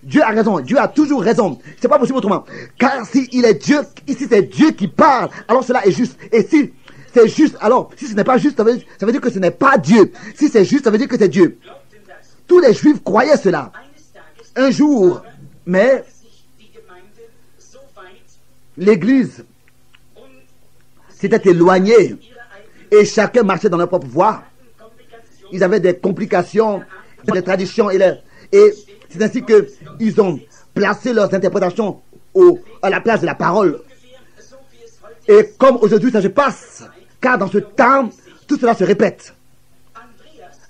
Dieu a raison. Dieu a toujours raison. C'est pas possible autrement. Car si il est Dieu, ici c'est Dieu qui parle, alors cela est juste. Et si c'est juste, alors si ce n'est pas juste, ça veut dire que ce n'est pas Dieu. Si c'est juste, ça veut dire que c'est Dieu. Tous les Juifs croyaient cela. Un jour, mais l'Église s'était éloignée et chacun marchait dans leur propre voie. Ils avaient des complications, des traditions et c'est ainsi qu'ils ont placé leurs interprétations à la place de la parole. Et comme aujourd'hui ça se passe, car dans ce temps, tout cela se répète.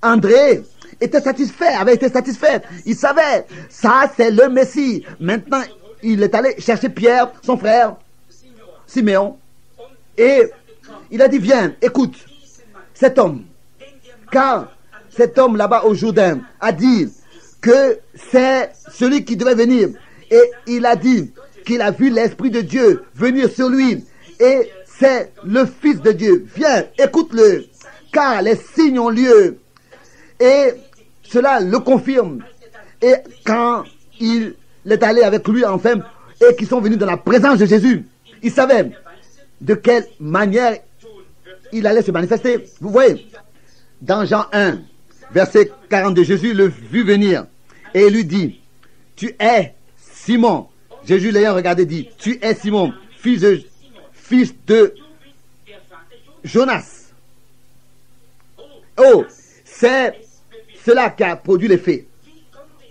André avait été satisfait. Il savait, ça c'est le Messie. Maintenant, il est allé chercher Pierre, son frère, Siméon, et il a dit, viens, écoute, cet homme, car cet homme là-bas au Jourdain a dit que c'est celui qui devait venir. Et il a dit qu'il a vu l'Esprit de Dieu venir sur lui. Et c'est le Fils de Dieu. Viens, écoute-le, car les signes ont lieu. Et cela le confirme. Et quand il est allé avec lui enfin, et qu'ils sont venus dans la présence de Jésus, il savait de quelle manière il allait se manifester. Vous voyez, dans Jean 1, verset 42, Jésus le vit venir et il lui dit, tu es Simon. Jésus l'ayant regardé dit, tu es Simon, fils de Jonas. Oh, c'est cela qui a produit l'effet.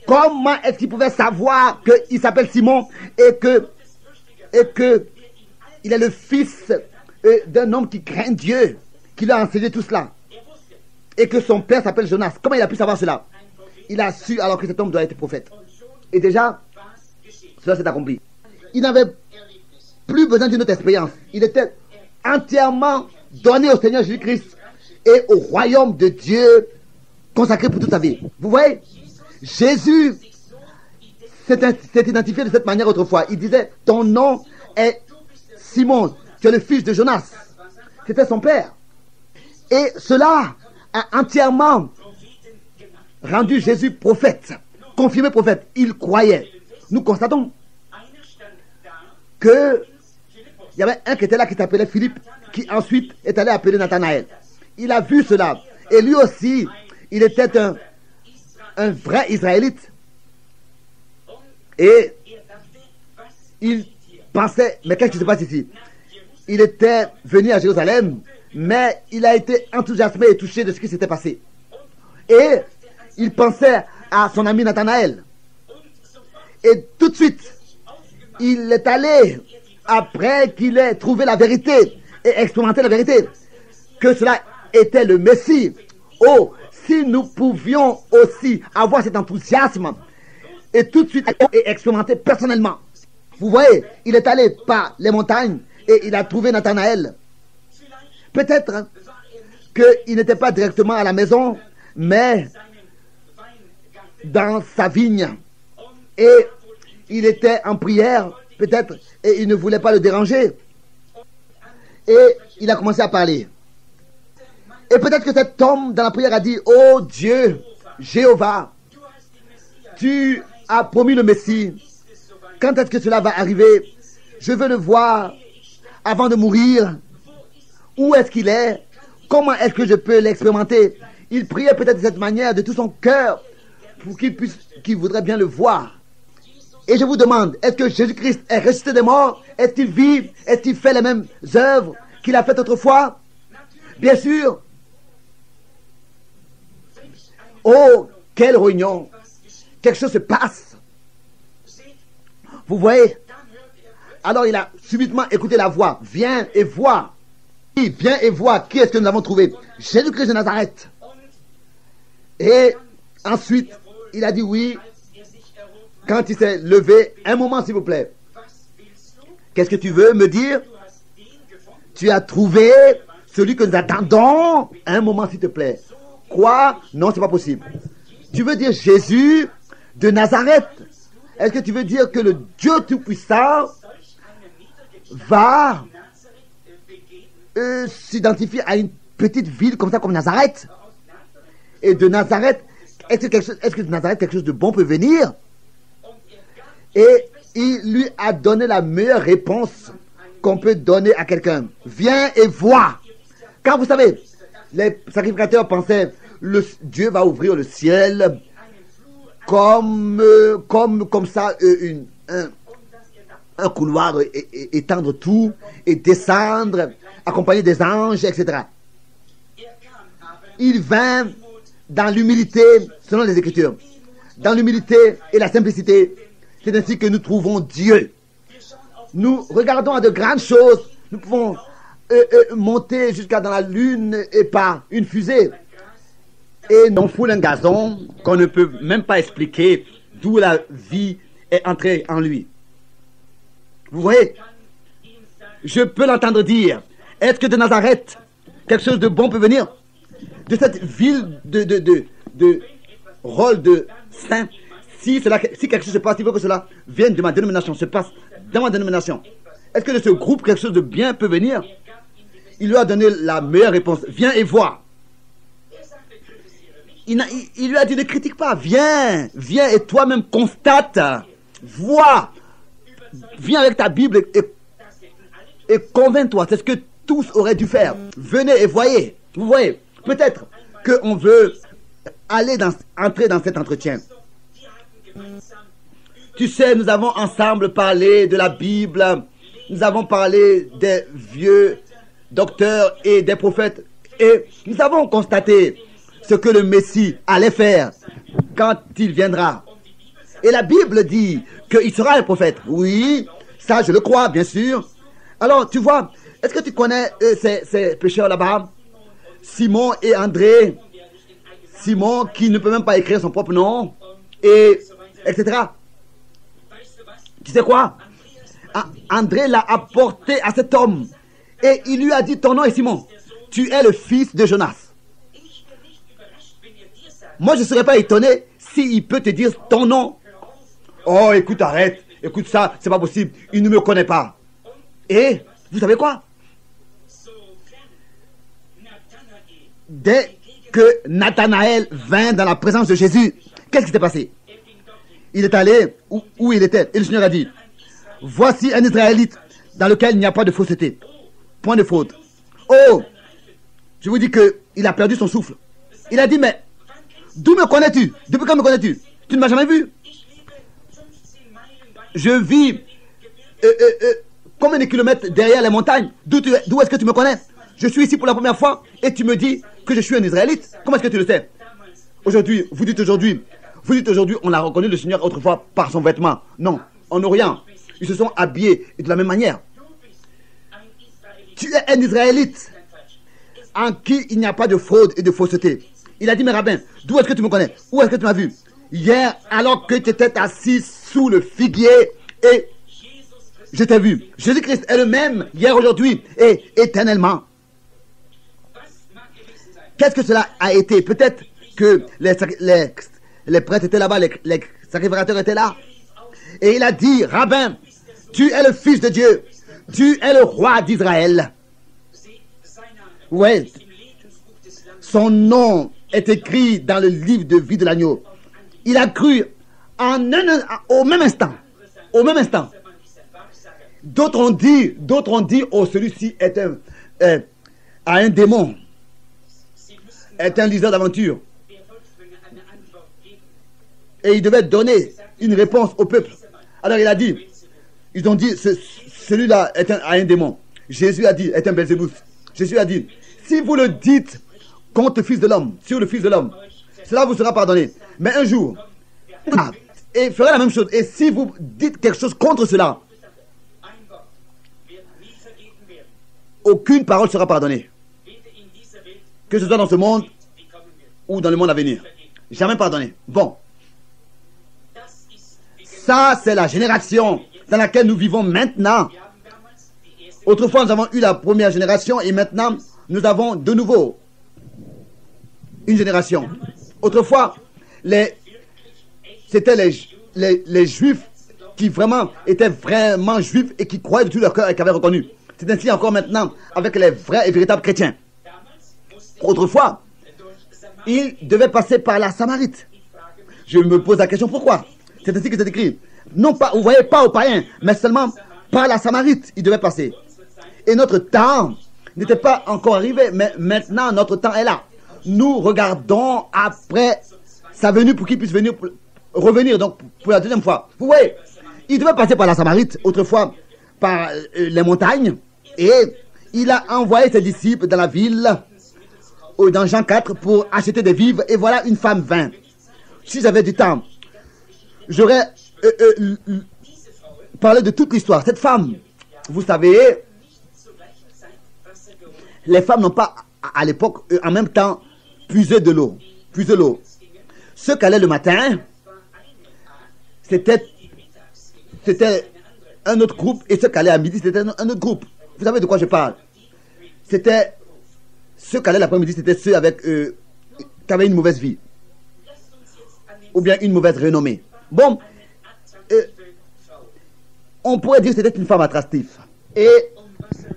Comment est-ce qu'il pouvait savoir qu'il s'appelle Simon et que il est le fils d'un homme qui craint Dieu, qui lui a enseigné tout cela, et que son père s'appelle Jonas? Comment il a pu savoir cela? Il a su alors que cet homme doit être prophète. Et déjà, cela s'est accompli. Il n'avait plus besoin d'une autre expérience. Il était entièrement donné au Seigneur Jésus-Christ et au royaume de Dieu, consacré pour toute sa vie. Vous voyez, Jésus s'est identifié de cette manière autrefois. Il disait, ton nom est Simon, tu es le fils de Jonas. C'était son père. Et cela a entièrement rendu Jésus prophète, confirmé prophète. Il croyait. Nous constatons que il y avait un qui était là qui s'appelait Philippe, qui ensuite est allé appeler Nathanaël. Il a vu cela. Et lui aussi, il était un vrai Israélite. Et il pensait, mais qu'est-ce qui se passe ici? Il était venu à Jérusalem, mais il a été enthousiasmé et touché de ce qui s'était passé. Et il pensait à son ami Nathanaël. Et tout de suite, il est allé, après qu'il ait trouvé la vérité et expérimenté la vérité, que cela était le Messie. Oh, si nous pouvions aussi avoir cet enthousiasme et tout de suite expérimenter personnellement. Vous voyez, il est allé par les montagnes et il a trouvé Nathanaël. Peut-être qu'il n'était pas directement à la maison, mais dans sa vigne. Et il était en prière, peut-être, et il ne voulait pas le déranger. Et il a commencé à parler. Et peut-être que cet homme dans la prière a dit, oh Dieu, Jéhovah, tu as promis le Messie. Quand est-ce que cela va arriver? Je veux le voir avant de mourir. Où est-ce qu'il est? Comment est-ce que je peux l'expérimenter? Il priait peut-être de cette manière, de tout son cœur, pour qu'il voudrait bien le voir. Et je vous demande, est-ce que Jésus-Christ est ressuscité des morts? Est-ce qu'il vit? Est-ce qu'il fait les mêmes œuvres qu'il a faites autrefois? Bien sûr. Oh, quelle réunion! Quelque chose se passe. Vous voyez? Alors il a subitement écouté la voix. Viens et vois. Viens et vois. Qui est-ce que nous avons trouvé? Jésus-Christ de Nazareth. Et ensuite, il a dit oui. Quand il s'est levé, un moment s'il vous plaît. Qu'est-ce que tu veux me dire? Tu as trouvé celui que nous attendons? Un moment s'il te plaît. Quoi? Non, c'est pas possible. Tu veux dire Jésus de Nazareth? Est-ce que tu veux dire que le Dieu Tout-Puissant va s'identifier à une petite ville comme ça, comme Nazareth? Et de Nazareth, est-ce que de Nazareth quelque chose de bon peut venir? Et il lui a donné la meilleure réponse qu'on peut donner à quelqu'un. Viens et vois. Car vous savez, les sacrificateurs pensaient, Dieu va ouvrir le ciel comme ça, un couloir, étendre tout et descendre, accompagné des anges, etc. Il vint dans l'humilité, selon les Écritures, dans l'humilité et la simplicité. C'est ainsi que nous trouvons Dieu. Nous regardons à de grandes choses. Nous pouvons monter jusqu'à dans la lune et par une fusée. Et on foule un gazon qu'on ne peut même pas expliquer d'où la vie est entrée en lui. Vous voyez, je peux l'entendre dire, est-ce que de Nazareth, quelque chose de bon peut venir? De cette ville de rôle de saint, si quelque chose se passe, il faut que cela vienne de ma dénomination, se passe dans ma dénomination. Est-ce que de ce groupe, quelque chose de bien peut venir? Il lui a donné la meilleure réponse. Viens et vois. Il lui a dit, ne critique pas. Viens et toi-même constate. Vois. Viens avec ta Bible et convainc-toi. C'est ce que tous auraient dû faire. Venez et voyez. Vous voyez, peut-être qu'on veut entrer dans cet entretien. Tu sais, nous avons ensemble parlé de la Bible. Nous avons parlé des vieux docteurs et des prophètes. Et nous avons constaté ce que le Messie allait faire quand il viendra. Et la Bible dit qu'il sera un prophète. Oui, ça je le crois, bien sûr. Alors, tu vois, est-ce que tu connais ces pécheurs là-bas? Simon et André. Simon qui ne peut même pas écrire son propre nom. Et etc. Tu sais quoi? André l'a apporté à cet homme. Et il lui a dit, ton nom est Simon. Tu es le fils de Jonas. Moi, je ne serais pas étonné s'il peut te dire ton nom. Oh, écoute, arrête. Écoute ça, c'est pas possible. Il ne me connaît pas. Et, vous savez quoi? Dès que Nathanaël vint dans la présence de Jésus, qu'est-ce qui s'est passé? Il est allé où il était. Et le Seigneur a dit, voici un Israélite dans lequel il n'y a pas de fausseté. Point de faute. Oh, je vous dis qu'il a perdu son souffle. Il a dit, mais d'où me connais-tu? Depuis quand me connais-tu? Tu ne m'as jamais vu. Je vis combien de kilomètres derrière les montagnes. D'où est-ce que tu me connais? Je suis ici pour la première fois et tu me dis que je suis un Israélite. Comment est-ce que tu le sais? Aujourd'hui, vous dites aujourd'hui, on a reconnu le Seigneur autrefois par son vêtement. Non, en Orient, ils se sont habillés de la même manière. Tu es un Israélite en qui il n'y a pas de fraude et de fausseté. Il a dit, mais rabbin, d'où est-ce que tu me connais? Où est-ce que tu m'as vu? Hier, alors que tu étais assis sous le figuier et je t'ai vu. Jésus-Christ est le même hier, aujourd'hui et éternellement. Qu'est-ce que cela a été? Peut-être que les prêtres étaient là-bas, les sacrificateurs étaient là. Et il a dit, rabbin, tu es le Fils de Dieu. Tu es le roi d'Israël. Ouais. Son nom est écrit dans le livre de vie de l'agneau. Il a cru au même instant. Au même instant. D'autres ont dit, oh, celui-ci est un démon. Est un liseur d'aventure. Et il devait donner une réponse au peuple. Alors il a dit, ils ont dit, celui-là est un démon. Jésus a dit, est un Belzébuth. Jésus a dit, si vous le dites contre le Fils de l'homme, sur le Fils de l'homme, cela vous sera pardonné. Mais un jour, et fera la même chose. Et si vous dites quelque chose contre cela, aucune parole sera pardonnée. Que ce soit dans ce monde ou dans le monde à venir. Jamais pardonné. Bon. Ça, c'est la génération dans laquelle nous vivons maintenant. Autrefois, nous avons eu la première génération et maintenant, nous avons de nouveau une génération. Autrefois, c'était les Juifs qui vraiment étaient vraiment Juifs et qui croyaient de tout leur cœur et qui avaient reconnu. C'est ainsi encore maintenant avec les vrais et véritables chrétiens. Autrefois, ils devaient passer par la Samarite. Je me pose la question, pourquoi? C'est ainsi que c'est écrit. Non pas, vous voyez, pas aux païens, mais seulement par la Samarite, il devait passer. Et notre temps n'était pas encore arrivé, mais maintenant notre temps est là. Nous regardons après sa venue pour qu'il puisse revenir donc pour la deuxième fois. Vous voyez, il devait passer par la Samarite, autrefois par les montagnes, et il a envoyé ses disciples dans la ville, dans Jean 4, pour acheter des vivres, et voilà une femme vint. Si j'avais du temps, j'aurais parlé de toute l'histoire. Cette femme, vous savez, les femmes n'ont pas à l'époque en même temps puisé de l'eau. Ceux qui allaient le matin, c'était un autre groupe, et ceux qui allaient à midi, c'était un autre groupe. Vous savez de quoi je parle? C'était ceux qui allaient l'après-midi, c'était ceux avec qui avaient une mauvaise vie, ou bien une mauvaise renommée. Bon, on pourrait dire que c'était une femme attractive. Et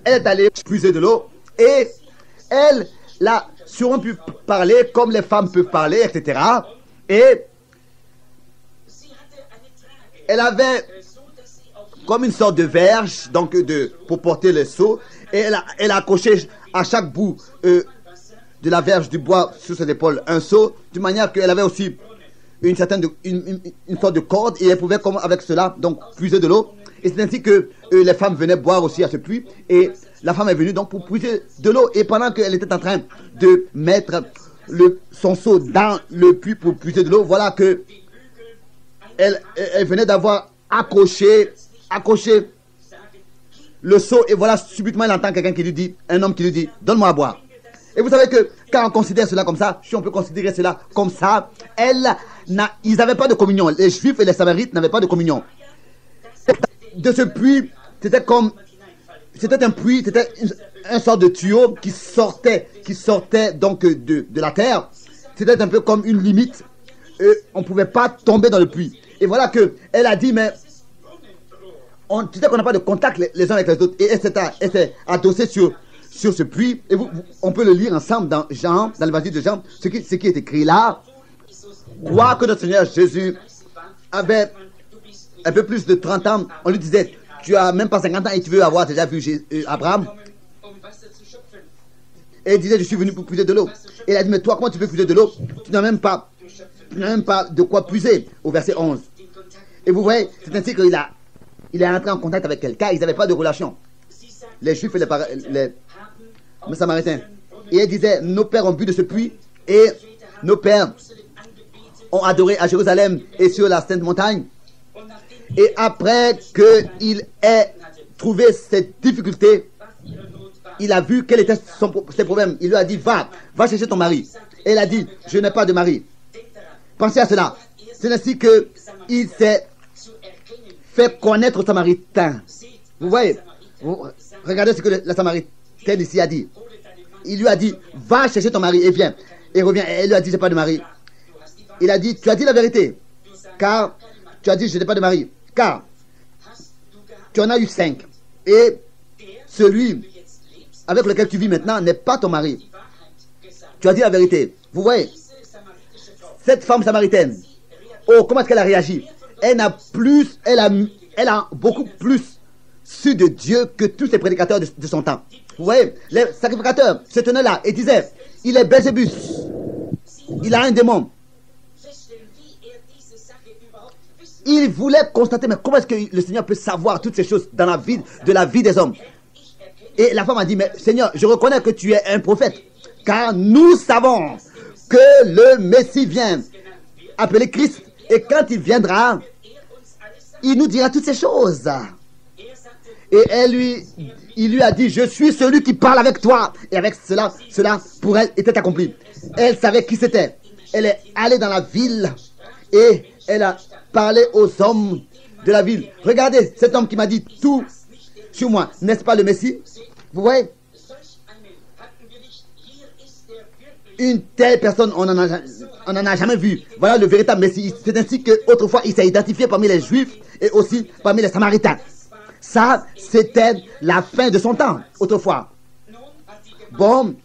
elle est allée puiser de l'eau, et elle l'a sûrement pu parler comme les femmes peuvent parler, etc. Et elle avait comme une sorte de verge, donc pour porter le seau, et elle a accroché à chaque bout de la verge du bois sur ses épaules un seau, de manière qu'elle avait aussi une sorte de corde, et elle pouvait comme avec cela donc puiser de l'eau. Et c'est ainsi que les femmes venaient boire aussi à ce puits, et la femme est venue donc pour puiser de l'eau, et pendant qu'elle était en train de mettre son seau dans le puits pour puiser de l'eau, voilà que elle venait d'avoir accroché le seau, et voilà subitement elle entend quelqu'un qui lui dit, un homme qui lui dit, donne-moi à boire. Et vous savez que quand on considère cela comme ça, si on peut considérer cela comme ça, ils n'avaient pas de communion. Les Juifs et les Samarites n'avaient pas de communion. De ce puits, c'était un puits, c'était un sort de tuyau qui sortait donc de la terre. C'était un peu comme une limite. On ne pouvait pas tomber dans le puits. Et voilà que elle a dit, mais tu sais qu'on n'a pas de contact les uns avec les autres. Et elle s'est adossée sur ce puits. Et on peut le lire ensemble dans l'évangile de Jean, ce qui est écrit là. Crois que notre Seigneur Jésus avait un peu plus de 30 ans. On lui disait, tu as même pas 50 ans et tu veux avoir déjà vu Abraham. Et il disait, je suis venu pour puiser de l'eau. Et il a dit, mais toi, comment tu peux puiser de l'eau? Tu n'as même pas de quoi puiser, au verset 11. Et vous voyez, c'est ainsi qu'il est entré en contact avec quelqu'un. Ils n'avaient pas de relation. Les Juifs et les Samaritains. Et il disait, nos pères ont bu de ce puits, et nos pères ont adoré à Jérusalem et sur la Sainte Montagne. Et après qu'il ait trouvé cette difficulté, il a vu quel était ses problèmes. Il lui a dit, va chercher ton mari. Et il a dit, je n'ai pas de mari. Pensez à cela. C'est ainsi qu'il s'est fait connaître aux Samaritains. Vous voyez, regardez ce que la Samaritaine ici a dit. Il lui a dit, va chercher ton mari et viens. Et revient. Et elle lui a dit, je n'ai pas de mari. Il a dit, tu as dit la vérité. Car tu as dit, je n'ai pas de mari. Car tu en as eu 5. Et celui avec lequel tu vis maintenant n'est pas ton mari. Tu as dit la vérité. Vous voyez, cette femme samaritaine, oh, comment est-ce qu'elle a réagi? Elle a beaucoup plus su de Dieu que tous ces prédicateurs de son temps. Vous voyez, les sacrificateurs se tenaient là et disaient, il est Belzébus. Il a un démon. Il voulait constater, mais comment est-ce que le Seigneur peut savoir toutes ces choses dans la vie des hommes? Et la femme a dit, mais Seigneur, je reconnais que tu es un prophète, car nous savons que le Messie vient, appelé Christ, et quand il viendra, il nous dira toutes ces choses. Et il lui a dit, je suis celui qui parle avec toi. Et avec cela pour elle était accompli. Elle savait qui c'était. Elle est allée dans la ville et elle a parlé aux hommes de la ville. Regardez, cet homme qui m'a dit tout sur moi, n'est-ce pas le Messie? Vous voyez? Une telle personne, on n'en a jamais vu. Voilà le véritable Messie. C'est ainsi qu'autrefois, il s'est identifié parmi les Juifs et aussi parmi les Samaritains. Ça, c'était la fin de son temps, autrefois. Bon,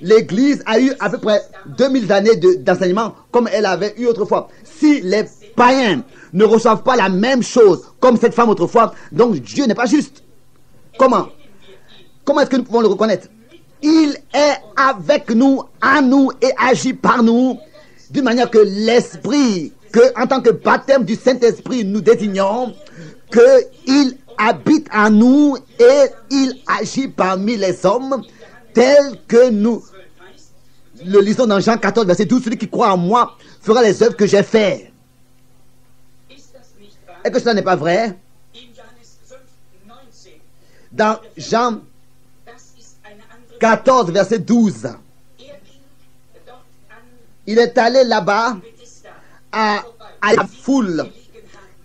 l'Église a eu à peu près 2000 années d'enseignement, comme elle avait eu autrefois. Si les païens ne reçoivent pas la même chose comme cette femme autrefois, donc Dieu n'est pas juste. Comment est-ce que nous pouvons le reconnaître? Il est avec nous, en nous et agit par nous, d'une manière que l'Esprit, que en tant que baptême du Saint-Esprit, nous désignons qu'il habite en nous et il agit parmi les hommes, tel que nous le lisons dans Jean 14, verset 12, celui qui croit en moi fera les œuvres que j'ai faites. Est-ce que cela n'est pas vrai? Dans Jean 14, verset 12, il est allé là-bas à la foule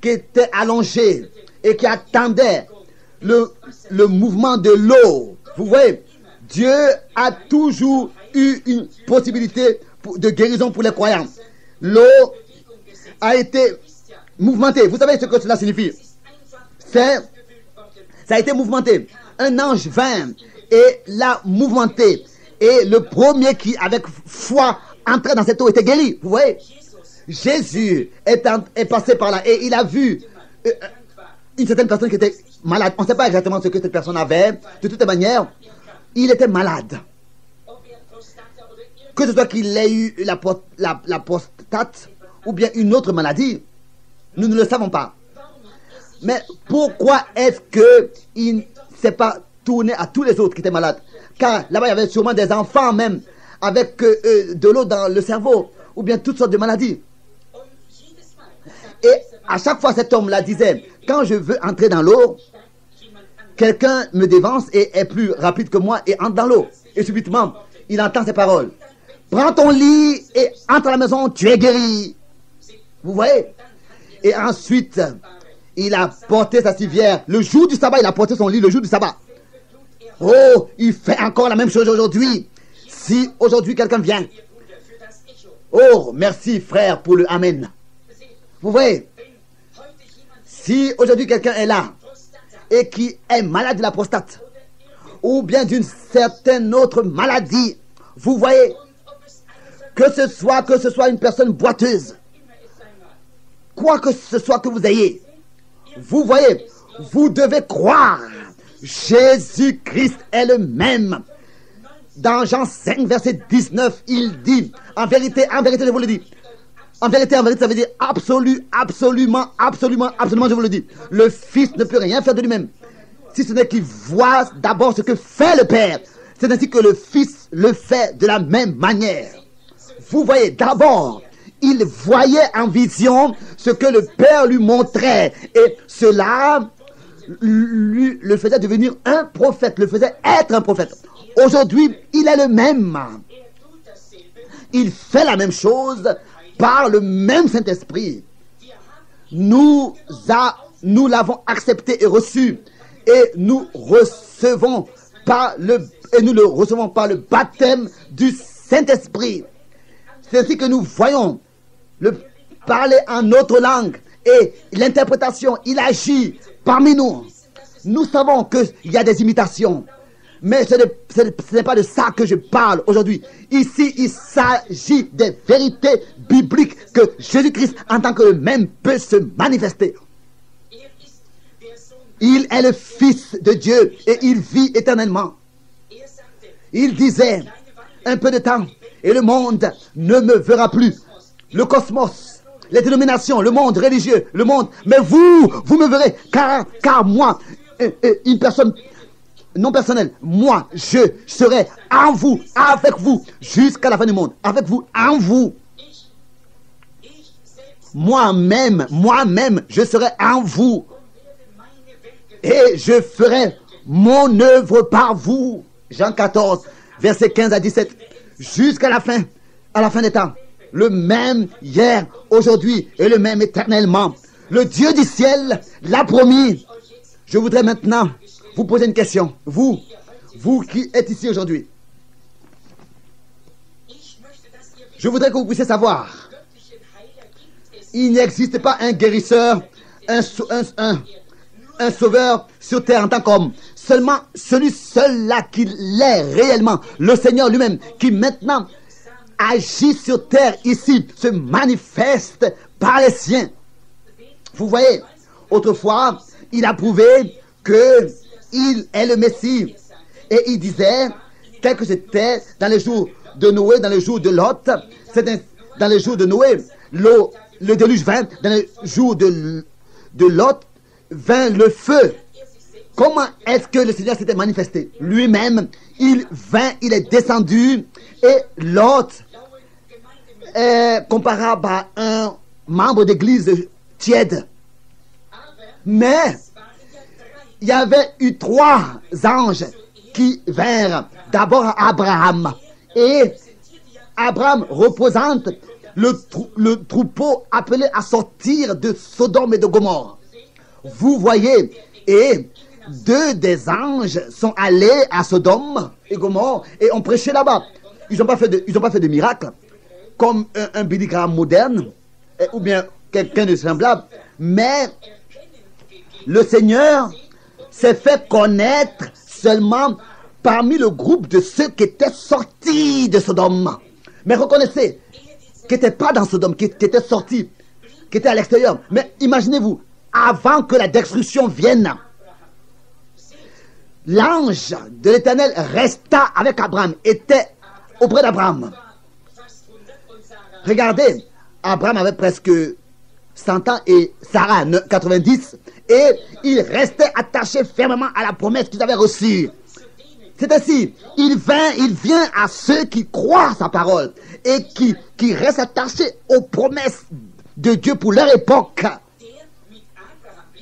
qui était allongée et qui attendait le mouvement de l'eau. Vous voyez, Dieu a toujours eu une possibilité de guérison pour les croyants. L'eau a été mouvementée. Vous savez ce que cela signifie? Ça a été mouvementé. Un ange vint et l'a mouvementé. Et le premier qui, avec foi, entrait dans cette eau était guéri. Vous voyez? Jésus est passé par là et il a vu une certaine personne qui était malade. On ne sait pas exactement ce que cette personne avait. De toute manière, il était malade. Que ce soit qu'il ait eu la prostate ou bien une autre maladie, nous ne le savons pas. Mais pourquoi est-ce qu'il ne s'est pas tourné à tous les autres qui étaient malades? Car là-bas, il y avait sûrement des enfants même avec de l'eau dans le cerveau ou bien toutes sortes de maladies. Et à chaque fois, cet homme-là disait, quand je veux entrer dans l'eau, quelqu'un me dévance et est plus rapide que moi et entre dans l'eau. Et subitement, il entend ces paroles. Prends ton lit et entre à la maison, tu es guéri. Vous voyez? Et ensuite, il a porté sa civière. Le jour du sabbat, il a porté son lit le jour du sabbat. Oh, il fait encore la même chose aujourd'hui. Si aujourd'hui quelqu'un vient. Oh, merci frère pour le Amen. Vous voyez? Si aujourd'hui quelqu'un est là et qui est malade de la prostate ou bien d'une certaine autre maladie, vous voyez, que ce soit une personne boiteuse, quoi que ce soit que vous ayez, vous voyez, vous devez croire, Jésus-Christ est le même. Dans Jean 5, verset 19, il dit, en vérité, je vous le dis, en vérité, ça veut dire absolument, je vous le dis. Le Fils ne peut rien faire de lui-même, si ce n'est qu'il voit d'abord ce que fait le Père. C'est ainsi que le Fils le fait de la même manière. Vous voyez, d'abord, il voyait en vision ce que le Père lui montrait. Et cela le faisait devenir un prophète, le faisait être un prophète. Aujourd'hui, il est le même. Il fait la même chose par le même Saint-Esprit. Nous l'avons accepté et reçu. Et nous le recevons par le baptême du Saint-Esprit. C'est ainsi que nous voyons le parler en notre langue et l'interprétation, il agit parmi nous. Nous savons qu'il y a des imitations, mais ce n'est pas de ça que je parle aujourd'hui. Ici, il s'agit des vérités bibliques que Jésus-Christ, en tant que le même, peut se manifester. Il est le Fils de Dieu et il vit éternellement. Il disait, un peu de temps, et le monde ne me verra plus. Le cosmos, les dénominations, le monde religieux, le monde. Mais vous me verrez, car moi, une personne non personnelle, moi, je serai en vous, avec vous, jusqu'à la fin du monde. Avec vous, en vous. Moi-même, je serai en vous. Et je ferai mon œuvre par vous. Jean 14, versets 15 à 17. Jusqu'à la fin des temps. Le même hier, aujourd'hui et le même éternellement. Le Dieu du ciel l'a promis. Je voudrais maintenant vous poser une question. Vous qui êtes ici aujourd'hui. Je voudrais que vous puissiez savoir. Il n'existe pas un guérisseur, un sauveur sur terre en tant qu'homme. Seulement celui seul-là qui l'est réellement. Le Seigneur lui-même qui maintenant agit sur terre ici, se manifeste par les siens. Vous voyez, autrefois, il a prouvé qu'il est le Messie. Et il disait, tel que c'était dans les jours de Noé, dans les jours de Lot, c'est dans les jours de Noé, le déluge vint, dans les jours de Lot, vint le feu. Comment est-ce que le Seigneur s'était manifesté? Lui-même, il vint, il est descendu, et Lot est comparable à un membre d'église tiède. Mais il y avait eu 3 anges qui vinrent d'abord à Abraham. Et Abraham représente le troupeau appelé à sortir de Sodome et de Gomorrhe. Vous voyez, et 2 des anges sont allés à Sodome et Gomorrhe et ont prêché là-bas. Ils n'ont pas fait de miracle, comme un Billy Graham moderne, ou bien quelqu'un de semblable. Mais le Seigneur s'est fait connaître seulement parmi le groupe de ceux qui étaient sortis de Sodome. Mais reconnaissez, qui n'étaient pas dans Sodome, qui étaient sortis, qui étaient à l'extérieur. Mais imaginez-vous, avant que la destruction vienne, l'ange de l'Éternel resta avec Abraham, était auprès d'Abraham. Regardez, Abraham avait presque 100 ans et Sarah 90, et il restait attaché fermement à la promesse qu'ils avaient reçue. C'est ainsi, il vient à ceux qui croient sa parole et qui restent attachés aux promesses de Dieu pour leur époque.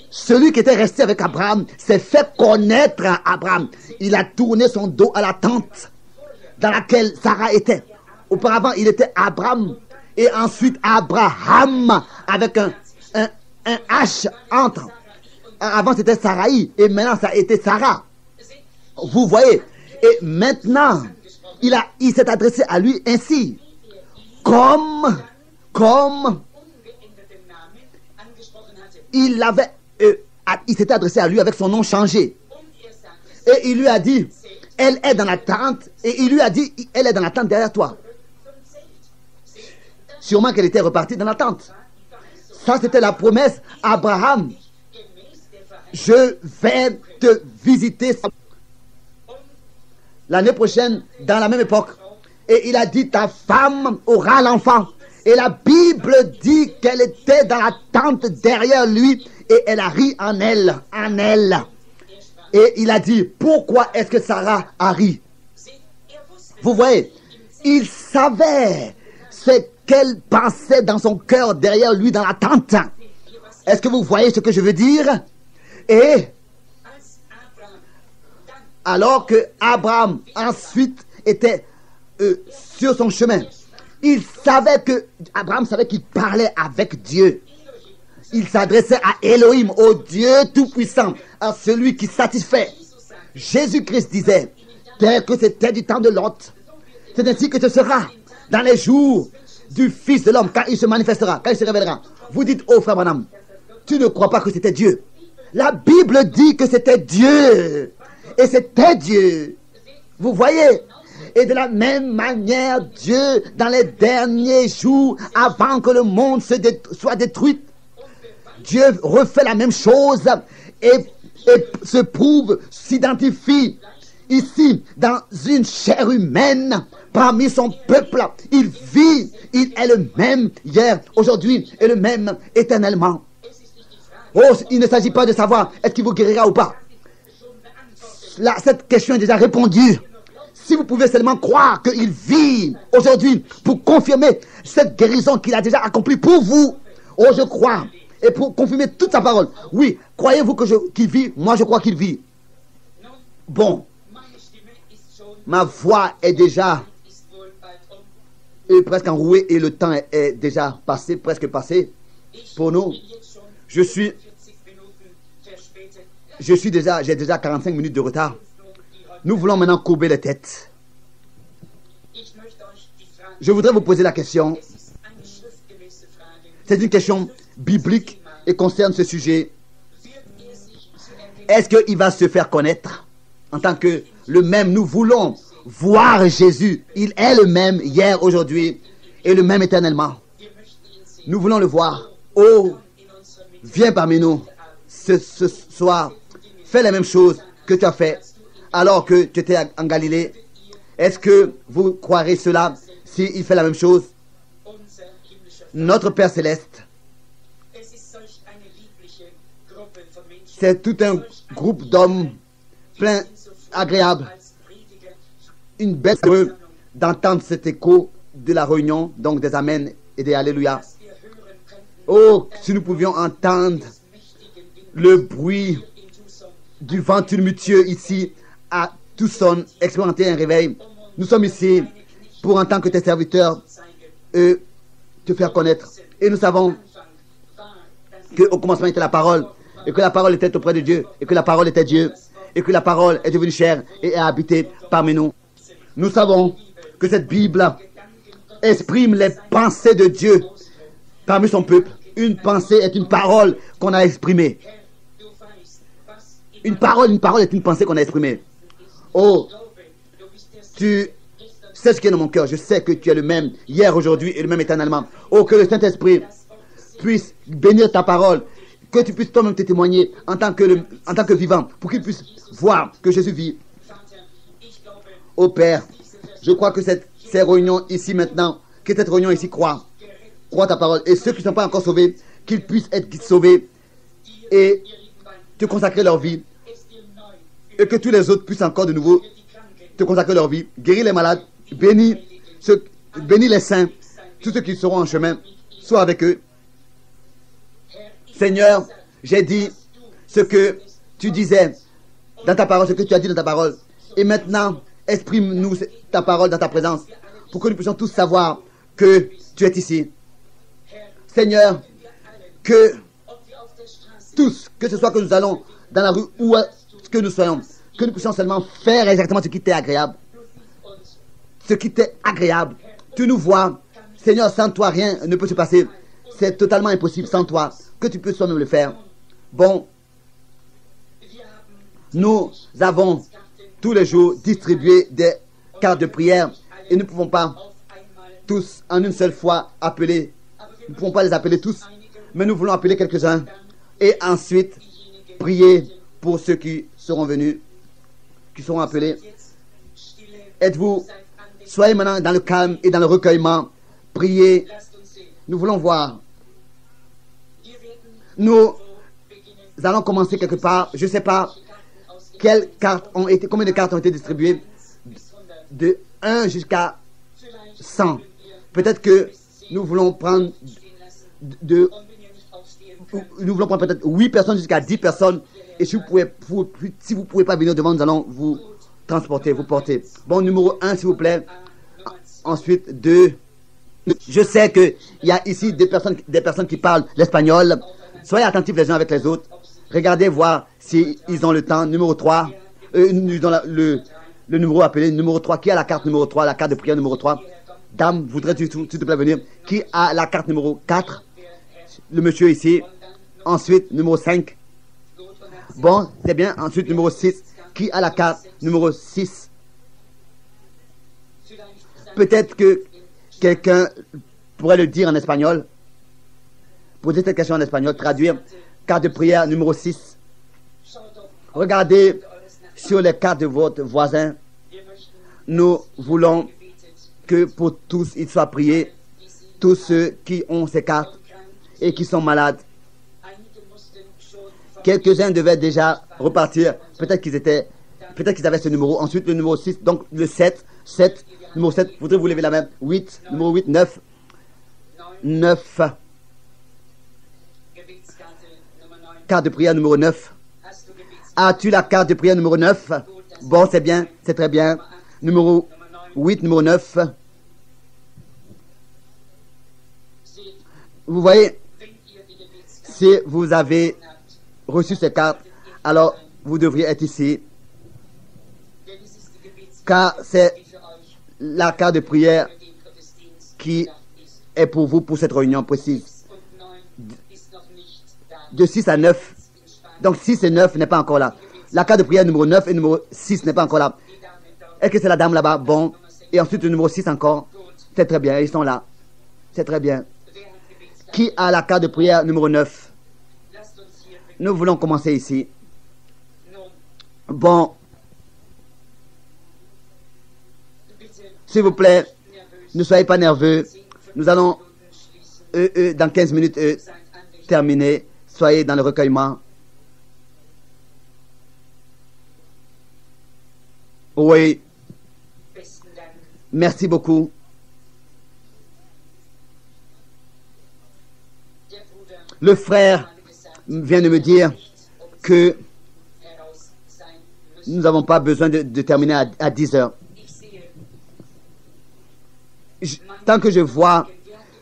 Celui qui était resté avec Abraham s'est fait connaître à Abraham. Il a tourné son dos à la tente dans laquelle Sarah était. Auparavant, il était Abraham et ensuite Abraham avec un H entre. Avant, c'était Sarai et maintenant, ça a été Sarah. Vous voyez, et maintenant, il s'est adressé à lui ainsi, comme il s'était adressé à lui avec son nom changé. Et il lui a dit, elle est dans la tente, et il lui a dit, elle est dans la tente derrière toi. Sûrement qu'elle était repartie dans la tente. Ça, c'était la promesse. Abraham, je vais te visiter l'année prochaine, dans la même époque. Et il a dit, ta femme aura l'enfant. Et la Bible dit qu'elle était dans la tente derrière lui. Et elle a ri en elle. Et il a dit, pourquoi est-ce que Sarah a ri? Vous voyez, il savait ce qu'elle pensait dans son cœur derrière lui dans la tente. Est-ce que vous voyez ce que je veux dire? Et alors que Abraham ensuite était sur son chemin, Abraham savait qu'il parlait avec Dieu. Il s'adressait à Elohim, au Dieu Tout-Puissant, à celui qui satisfait. Jésus-Christ disait, tel que c'était du temps de Lot, c'est ainsi que ce sera dans les jours du Fils de l'homme, quand il se manifestera, quand il se révélera. Vous dites, oh frère Branham, tu ne crois pas que c'était Dieu? La Bible dit que c'était Dieu. Et c'était Dieu. Vous voyez? Et de la même manière, Dieu, dans les derniers jours, avant que le monde soit détruit, Dieu refait la même chose et se prouve, s'identifie ici dans une chair humaine parmi son peuple. Il vit, il est le même hier, aujourd'hui et le même éternellement. Oh, il ne s'agit pas de savoir est-ce qu'il vous guérira ou pas. Là, cette question est déjà répondue. Si vous pouvez seulement croire qu'il vit aujourd'hui pour confirmer cette guérison qu'il a déjà accomplie pour vous. Oh, je crois. Et pour confirmer toute sa parole. Oui, croyez-vous qu'il vit? Moi, je crois qu'il vit. Bon. Ma voix est déjà presque enrouée et le temps est déjà passé, presque passé pour nous. J'ai déjà 45 minutes de retard. Nous voulons maintenant courber les têtes. Je voudrais vous poser la question. C'est une question biblique et concerne ce sujet. Est-ce qu'il va se faire connaître en tant que le même? Nous voulons voir Jésus. Il est le même hier, aujourd'hui et le même éternellement. Nous voulons le voir. Oh, viens parmi nous ce soir. Fais la même chose que tu as fait alors que tu étais en Galilée. Est-ce que vous croirez cela s'il fait la même chose? Notre Père Céleste, c'est tout un groupe d'hommes plein, agréable, une belle d'entendre cet écho de la réunion, donc des Amen et des Alléluia. Oh, si nous pouvions entendre le bruit du vent tumultueux ici à Tucson, expérimenter un réveil. Nous sommes ici pour, en tant que tes serviteurs, te faire connaître. Et nous savons qu'au commencement était la parole, et que la parole était auprès de Dieu, et que la parole était Dieu, et que la parole est devenue chair et a habité parmi nous. Nous savons que cette Bible exprime les pensées de Dieu parmi son peuple. Une pensée est une parole qu'on a exprimée. Une parole est une pensée qu'on a exprimée. Oh, tu sais ce qui est dans mon cœur. Je sais que tu es le même hier, aujourd'hui et le même éternellement. Oh, que le Saint-Esprit puisse bénir ta parole, que tu puisses toi-même te témoigner en tant que vivant, pour qu'il puisse voir que Jésus vit. Oh Père, je crois que ces réunions ici maintenant, que cette réunion ici croit ta parole. Et ceux qui ne sont pas encore sauvés, qu'ils puissent être sauvés et te consacrer leur vie. Et que tous les autres puissent encore de nouveau te consacrer leur vie. Guéris les malades, bénis les saints, tous ceux qui seront en chemin, sois avec eux. Seigneur, j'ai dit ce que tu disais dans ta parole, ce que tu as dit dans ta parole. Et maintenant, exprime-nous ta parole dans ta présence, pour que nous puissions tous savoir que tu es ici. Seigneur, que tous, que ce soit que nous allons dans la rue ou que nous soyons, que nous puissions seulement faire exactement ce qui t'est agréable. Ce qui t'est agréable. Tu nous vois. Seigneur, sans toi, rien ne peut se passer. C'est totalement impossible sans toi. Que tu peux toi-même le faire. Bon, nous avons tous les jours distribué des cartes de prière et nous ne pouvons pas tous en une seule fois appeler. Nous ne pouvons pas les appeler tous, mais nous voulons appeler quelques-uns et ensuite prier pour ceux qui seront venus, qui seront appelés. Êtes-vous, soyez maintenant dans le calme et dans le recueillement. Priez. Nous voulons voir. Nous allons commencer quelque part. Je ne sais pas combien de cartes ont été distribuées de 1 jusqu'à 100. Peut-être que nous voulons prendre peut-être 8 personnes jusqu'à 10 personnes. Et si vous pouvez pas venir devant, nous allons vous transporter, vous porter. Bon, numéro 1, s'il vous plaît. Ensuite, 2. Je sais qu'il y a ici des personnes qui parlent l'espagnol. Soyez attentifs les uns avec les autres. Regardez voir s'ils ont le temps. Numéro 3. Dans le numéro appelé. Numéro 3. Qui a la carte numéro 3? La carte de prière numéro 3. Dame, voudrais-tu s'il te plaît venir? Qui a la carte numéro 4? Le monsieur ici. Ensuite, numéro 5. Bon, c'est bien. Ensuite, numéro 6. Qui a la carte numéro 6? Peut-être que quelqu'un pourrait le dire en espagnol. Poser cette question en espagnol. Traduire. Carte de prière numéro 6. Regardez sur les cartes de votre voisin. Nous voulons que pour tous, il soit prié. Tous ceux qui ont ces cartes et qui sont malades. Quelques-uns devaient déjà repartir. Peut-être qu'ils avaient ce numéro. Ensuite, le numéro 6. Donc, le 7. Numéro 7. Voudrez-vous lever la main? 8. Numéro 8. 9. 9. Carte de prière numéro 9. As-tu la carte de prière numéro 9? Bon, c'est bien. C'est très bien. Numéro 8, numéro 9. Vous voyez, si vous avez reçu ces cartes, alors vous devriez être ici. Car c'est la carte de prière qui est pour vous pour cette réunion précise. De 6 à 9. Donc 6 et 9 n'est pas encore là. La carte de prière numéro 9 et numéro 6 n'est pas encore là. Est-ce que c'est la dame là-bas? Bon. Et ensuite le numéro 6 encore. C'est très bien, ils sont là. C'est très bien. Qui a la carte de prière numéro 9? Nous voulons commencer ici. Bon, s'il vous plaît, ne soyez pas nerveux. Nous allons, dans 15 minutes, terminer. Soyez dans le recueillement. Oui. Merci beaucoup. Le frère vient de me dire que nous n'avons pas besoin de terminer à 10 heures. Tant que je vois,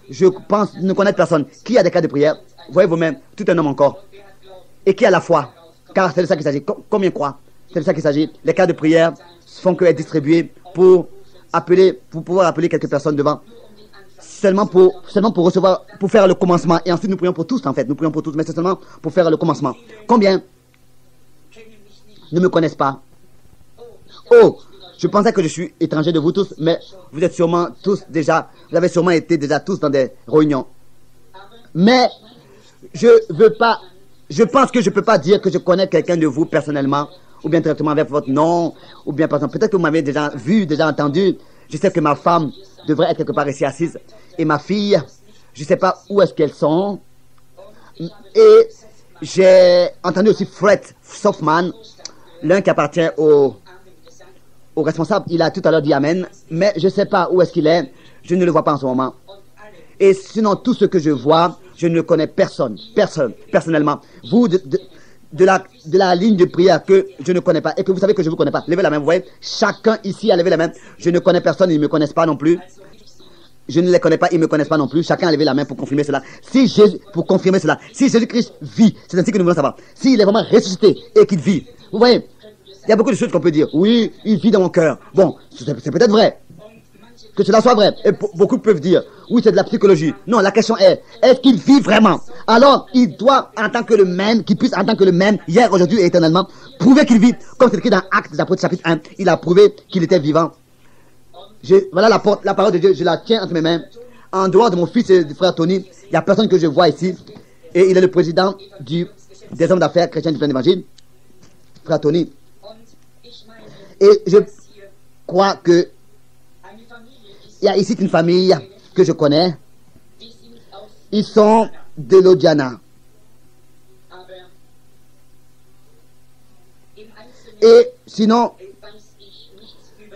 je pense ne connaître personne. Qui a des cas de prière? Voyez vous-même, tout un homme encore. Et qui a la foi? Car c'est de ça qu'il s'agit. Combien croient? C'est de ça qu'il s'agit. Les cas de prière font que être distribués pour pouvoir appeler quelques personnes devant. Seulement pour recevoir, pour faire le commencement. Et ensuite nous prions pour tous en fait. Nous prions pour tous, mais c'est seulement pour faire le commencement. Combien ne me connaissent pas? Oh, je pensais que je suis étranger de vous tous, mais vous êtes sûrement tous déjà, vous avez sûrement été déjà tous dans des réunions. Mais je pense que je ne peux pas dire que je connais quelqu'un de vous personnellement, ou bien directement avec votre nom, ou bien par exemple, peut-être que vous m'avez déjà vu, déjà entendu. Je sais que ma femme devrait être quelque part ici assise, et ma fille, je ne sais pas où est-ce qu'elles sont. Et j'ai entendu aussi Fred Softman, l'un qui appartient au responsable. Il a tout à l'heure dit Amen, mais je ne sais pas où est-ce qu'il est. Je ne le vois pas en ce moment. Et sinon, tout ce que je vois, je ne connais personne, personnellement. Vous, de la ligne de prière que je ne connais pas et que vous savez que je ne vous connais pas. Levez la main, vous voyez, chacun ici a levé la main. Je ne connais personne, ils ne me connaissent pas non plus. Je ne les connais pas, ils ne me connaissent pas non plus. Chacun a levé la main pour confirmer cela. Si Jésus-Christ vit, c'est ainsi que nous voulons savoir. S'il est vraiment ressuscité et qu'il vit, vous voyez, il y a beaucoup de choses qu'on peut dire. Oui, il vit dans mon cœur. Bon, c'est peut-être vrai. Que cela soit vrai. Et beaucoup peuvent dire, oui, c'est de la psychologie. Non, la question est-ce qu'il vit vraiment? Alors, il doit, en tant que le même, qu'il puisse, en tant que le même, hier, aujourd'hui et éternellement, prouver qu'il vit. Comme c'est écrit dans Actes des Apôtres, chapitre 1, il a prouvé qu'il était vivant. Voilà la parole de Dieu, je la tiens entre mes mains. En dehors de mon fils et du frère Tony, il n'y a personne que je vois ici. Et il est le président des hommes d'affaires chrétiens du plein évangile. Frère Tony. Et je crois que il y a ici une famille que je connais. Ils sont de l'Odiana. Et sinon,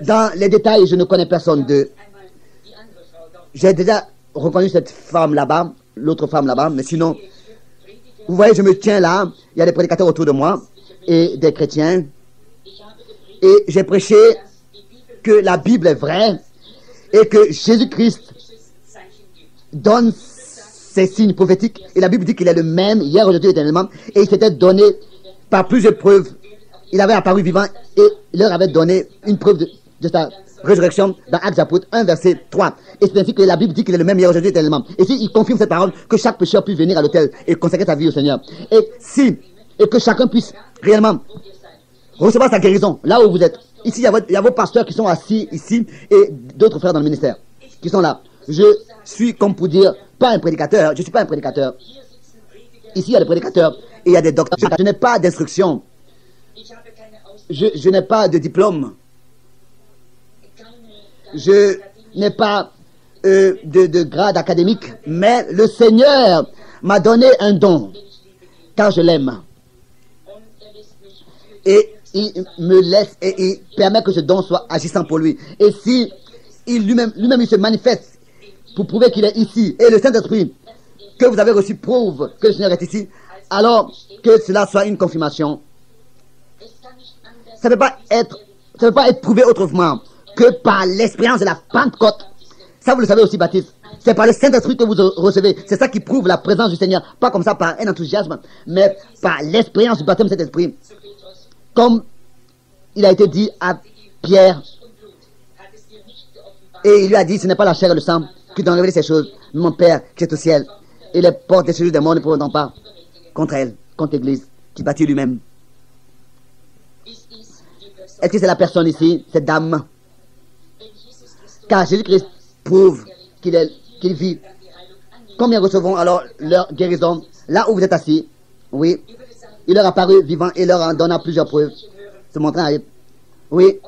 dans les détails, je ne connais personne d'eux. J'ai déjà reconnu cette femme là-bas, l'autre femme là-bas, mais sinon, vous voyez, je me tiens là, il y a des prédicateurs autour de moi et des chrétiens. Et j'ai prêché que la Bible est vraie et que Jésus-Christ donne ses signes prophétiques. Et la Bible dit qu'il est le même hier, aujourd'hui, éternellement. Et il s'était donné par plusieurs preuves. Il avait apparu vivant et il leur avait donné une preuve de sa résurrection dans Actes des Apôtres 1, verset 3. Et c'est ainsi que la Bible dit qu'il est le même hier, aujourd'hui, éternellement. Et si il confirme cette parole, que chaque pécheur puisse venir à l'autel et consacrer sa vie au Seigneur. Et que chacun puisse réellement recevoir sa guérison là où vous êtes. Ici, il y a vos pasteurs qui sont assis ici et d'autres frères dans le ministère qui sont là. Je suis, comme pour dire, pas un prédicateur. Je ne suis pas un prédicateur. Ici, il y a des prédicateurs et il y a des docteurs. Je n'ai pas d'instruction. Je n'ai pas de diplôme. Je n'ai pas de grade académique. Mais le Seigneur m'a donné un don car je l'aime. Et il me laisse et il permet que ce don soit agissant pour lui. Et si lui-même il se manifeste pour prouver qu'il est ici, et le Saint-Esprit que vous avez reçu prouve que le Seigneur est ici, alors que cela soit une confirmation. Ça ne peut pas être prouvé autrement que par l'expérience de la Pentecôte. Ça, vous le savez aussi, Baptiste. C'est par le Saint-Esprit que vous recevez. C'est ça qui prouve la présence du Seigneur. Pas comme ça par un enthousiasme, mais par l'expérience du baptême du Saint-Esprit. Comme il a été dit à Pierre, et il lui a dit, ce n'est pas la chair et le sang qui t'ont révélé ces choses, mais mon Père qui est au ciel. Et les portes des cellules des morts ne pourront pas contre elle, contre l'Église, qui bâtit lui-même. Est-ce que c'est la personne ici, cette dame? Car Jésus-Christ prouve qu'il vit. Combien recevront alors leur guérison là où vous êtes assis? Oui. Il leur apparut vivant et leur en donna plusieurs preuves, se montrant à eux. Oui.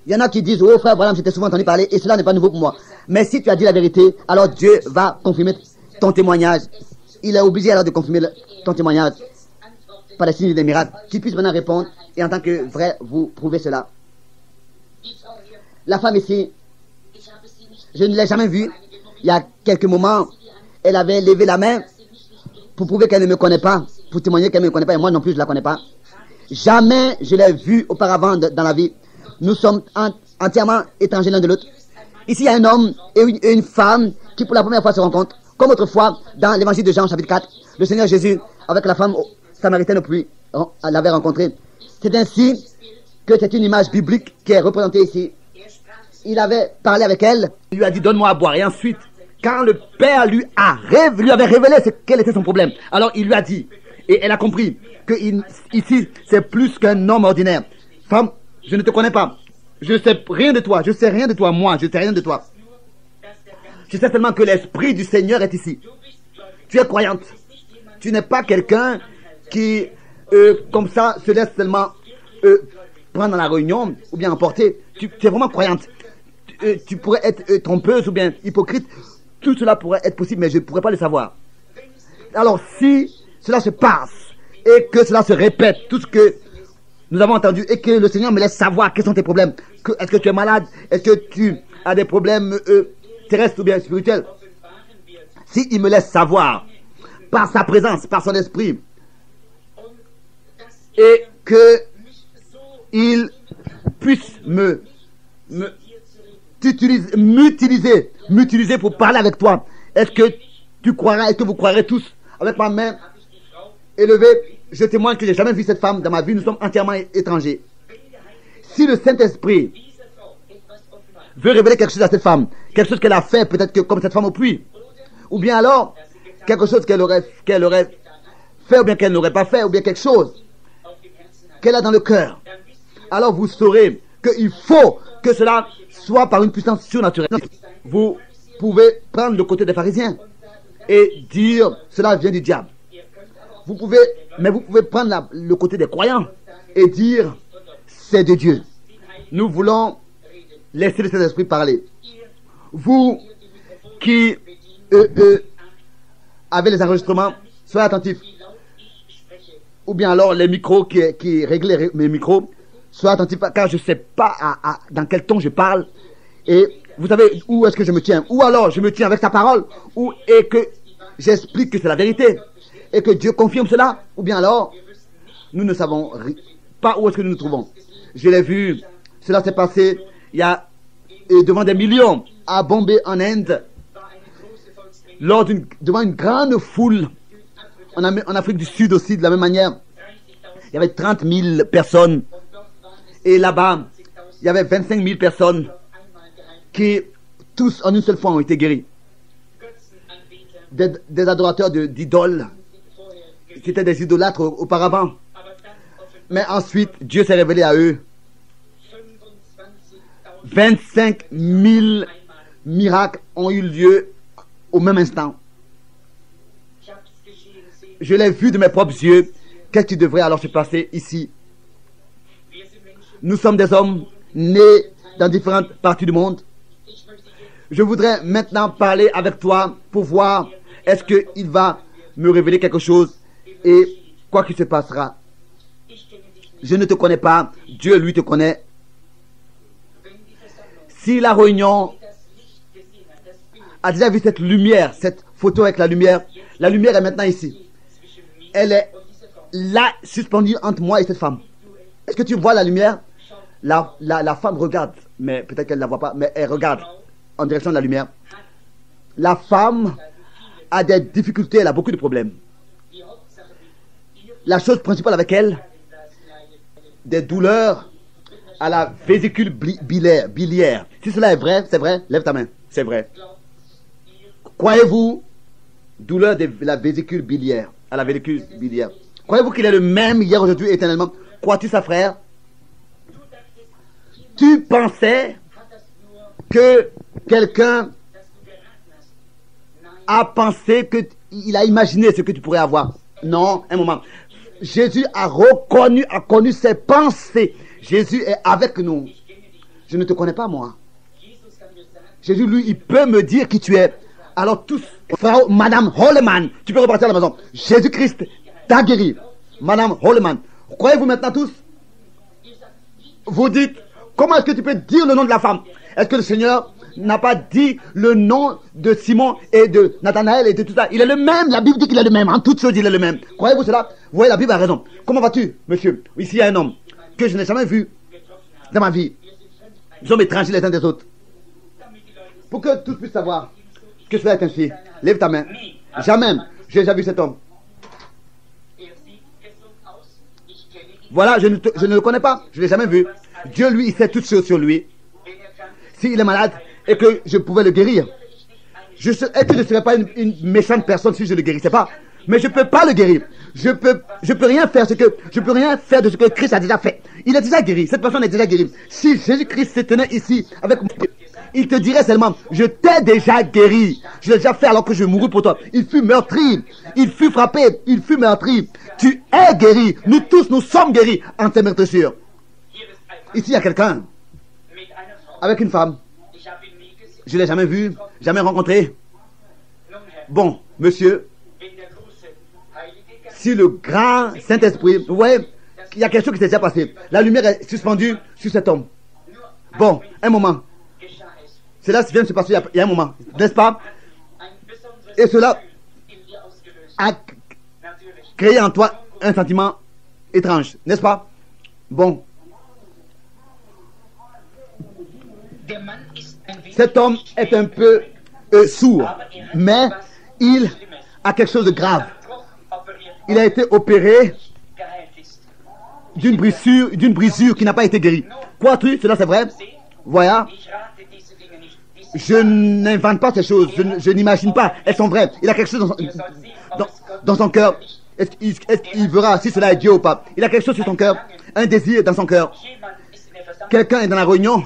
Il y en a qui disent, oh frère, voilà, j'étais souvent entendu parler, et cela n'est pas nouveau pour moi. Mais si tu as dit la vérité, alors Dieu va confirmer ton témoignage. Il est obligé alors de confirmer ton témoignage par les signes et des miracles. Qu'il puisse maintenant répondre, et en tant que vrai, vous prouvez cela. La femme ici, je ne l'ai jamais vue. Il y a quelques moments, elle avait levé la main pour prouver qu'elle ne me connaît pas, pour témoigner qu'elle ne me connaît pas, et moi non plus je ne la connais pas. Jamais je l'ai vue auparavant dans la vie. Nous sommes entièrement étrangers l'un de l'autre. Ici, il y a un homme et une femme qui pour la première fois se rencontrent. Comme autrefois, dans l'évangile de Jean, chapitre 4, le Seigneur Jésus, avec la femme samaritaine au puits, l'avait rencontrée. C'est ainsi que c'est une image biblique qui est représentée ici. Il avait parlé avec elle, il lui a dit, donne-moi à boire. Et ensuite, quand le Père lui avait révélé quel était son problème, alors il lui a dit, et elle a compris, que ici, c'est plus qu'un homme ordinaire. Femme, je ne te connais pas. Je ne sais rien de toi. Je ne sais rien de toi, moi. Je ne sais rien de toi. Je sais seulement que l'Esprit du Seigneur est ici. Tu es croyante. Tu n'es pas quelqu'un qui, comme ça, se laisse seulement prendre dans la réunion ou bien emporter. Tu es vraiment croyante. Tu pourrais être trompeuse ou bien hypocrite. Tout cela pourrait être possible, mais je ne pourrais pas le savoir. Alors, si cela se passe et que cela se répète, tout ce que nous avons entendu, et que le Seigneur me laisse savoir quels sont tes problèmes. Est-ce que tu es malade? Est-ce que tu as des problèmes terrestres ou bien spirituels? Si il me laisse savoir, par sa présence, par son esprit, et que il puisse m'utiliser pour parler avec toi, est-ce que tu croiras, est-ce que vous croirez tous, avec ma main élevée, je témoigne que je n'ai jamais vu cette femme dans ma vie. Nous sommes entièrement étrangers. Si le Saint-Esprit veut révéler quelque chose à cette femme, quelque chose qu'elle a fait, peut-être que comme cette femme au puits, ou bien alors quelque chose qu'elle aurait fait, ou bien qu'elle n'aurait pas fait, ou bien quelque chose qu'elle a dans le cœur, alors vous saurez qu'il faut que cela soit par une puissance surnaturelle. Vous pouvez prendre le côté des pharisiens et dire cela vient du diable. Vous pouvez prendre le côté des croyants et dire c'est de Dieu. Nous voulons laisser le Saint-Esprit parler. Vous qui avez les enregistrements, soyez attentifs. Ou bien alors les micros qui règlent mes micros, soyez attentifs car je ne sais pas dans quel ton je parle. Et vous savez où est-ce que je me tiens. Ou alors je me tiens avec sa parole et que j'explique que c'est la vérité. Et que Dieu confirme cela, ou bien alors, nous ne savons pas où est-ce que nous nous trouvons. Je l'ai vu, cela s'est passé il y a devant des millions à Bombay en Inde, devant une grande foule, en Afrique du Sud aussi de la même manière. Il y avait 30 000 personnes, et là-bas, il y avait 25 000 personnes qui, tous en une seule fois, ont été guéris. Des adorateurs d'idoles. C'était des idolâtres auparavant. Mais ensuite, Dieu s'est révélé à eux. 25 000 miracles ont eu lieu au même instant. Je l'ai vu de mes propres yeux. Qu'est-ce qui devrait alors se passer ici? Nous sommes des hommes nés dans différentes parties du monde. Je voudrais maintenant parler avec toi pour voir est-ce qu'il va me révéler quelque chose. Et quoi qu'il se passera, je ne te connais pas, Dieu lui te connaît. Si la réunion a déjà vu cette lumière, cette photo avec la lumière est maintenant ici. Elle est là, suspendue entre moi et cette femme. Est-ce que tu vois la lumière? La femme regarde, mais peut-être qu'elle ne la voit pas, mais elle regarde en direction de la lumière. La femme a des difficultés, elle a beaucoup de problèmes. La chose principale avec elle, des douleurs à la vésicule biliaire. Si cela est vrai, c'est vrai, lève ta main, c'est vrai. Croyez-vous, douleur de la vésicule biliaire, à la vésicule biliaire. Croyez-vous qu'il est le même hier, aujourd'hui, éternellement? Crois-tu ça, frère? Tu pensais que quelqu'un a pensé qu'il a imaginé ce que tu pourrais avoir? Non, un moment. Jésus a connu ses pensées. Jésus est avec nous. Je ne te connais pas, moi. Jésus, lui, il peut me dire qui tu es. Alors tous, frère, Madame Holleman, tu peux repartir à la maison. Jésus-Christ t'a guéri. Madame Holleman, croyez-vous maintenant tous? Vous dites, comment est-ce que tu peux dire le nom de la femme? Est-ce que le Seigneur n'a pas dit le nom de Simon et de Nathanaël et de tout ça? Il est le même. La Bible dit qu'il est le même. En toutes choses, il est le même. Croyez-vous cela? Vous voyez, la Bible a raison. Comment vas-tu, monsieur? Ici, il y a un homme que je n'ai jamais vu dans ma vie. Nous sommes étrangers les uns des autres. Pour que tous puissent savoir que cela est ainsi. Lève ta main. Jamais. J'ai déjà vu cet homme. Voilà, je ne le connais pas. Je ne l'ai jamais vu. Dieu, lui, il sait toutes choses sur lui. S'il est malade et que je pouvais le guérir, est-ce que je ne serais pas une méchante personne si je ne le guérissais pas? Mais je ne peux pas le guérir. Je peux rien faire je peux rien faire de ce que Christ a déjà fait. Il est déjà guéri. Cette personne est déjà guérie. Si Jésus-Christ se tenait ici avec moi, il te dirait seulement, je t'ai déjà guéri. Je l'ai déjà fait alors que je mourus pour toi. Il fut meurtri. Il fut frappé. Il fut meurtri. Tu es guéri. Nous tous, nous sommes guéris en tes meurtrissures. Ici, il y a quelqu'un avec une femme. Je ne l'ai jamais vu, jamais rencontré. Bon, monsieur, si le grand Saint-Esprit, vous voyez, il y a quelque chose qui s'est déjà passé. La lumière est suspendue sur cet homme. Bon, un moment. Cela vient de se passer il y a un moment, n'est-ce pas? Et cela a créé en toi un sentiment étrange, n'est-ce pas? Bon. Cet homme est un peu sourd, mais il a quelque chose de grave. Il a été opéré d'une brisure qui n'a pas été guérie. Crois-tu, cela c'est vrai? Voilà. Je n'invente pas ces choses, je n'imagine pas, elles sont vraies. Il a quelque chose dans son cœur. Est-ce qu'il verra si cela est Dieu ou pas? Il a quelque chose sur son cœur, un désir dans son cœur. Quelqu'un est dans la réunion,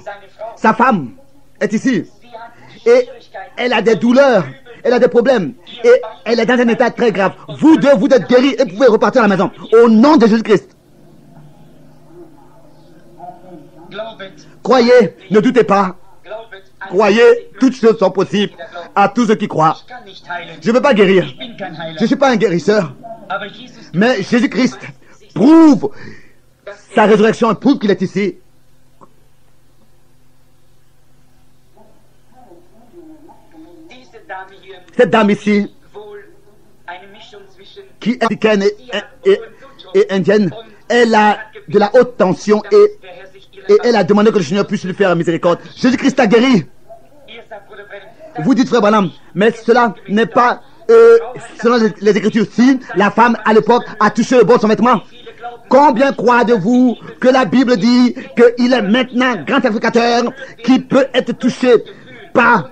sa femme est ici, et elle a des douleurs, elle a des problèmes, et elle est dans un état très grave. Vous deux, vous êtes guéris et vous pouvez repartir à la maison, au nom de Jésus-Christ. Croyez, ne doutez pas. Croyez, toutes choses sont possibles à tous ceux qui croient. Je ne veux pas guérir. Je ne suis pas un guérisseur. Mais Jésus-Christ prouve sa résurrection, prouve qu'il est ici. Cette dame ici, qui est africaine et indienne, elle a de la haute tension et elle a demandé que le Seigneur puisse lui faire miséricorde. Jésus-Christ a guéri. Vous dites, frère Branham, mais cela n'est pas selon les Écritures. Si la femme à l'époque a touché le bord de son vêtement, combien croyez-vous que la Bible dit qu'il est maintenant grand sacrificateur qui peut être touché par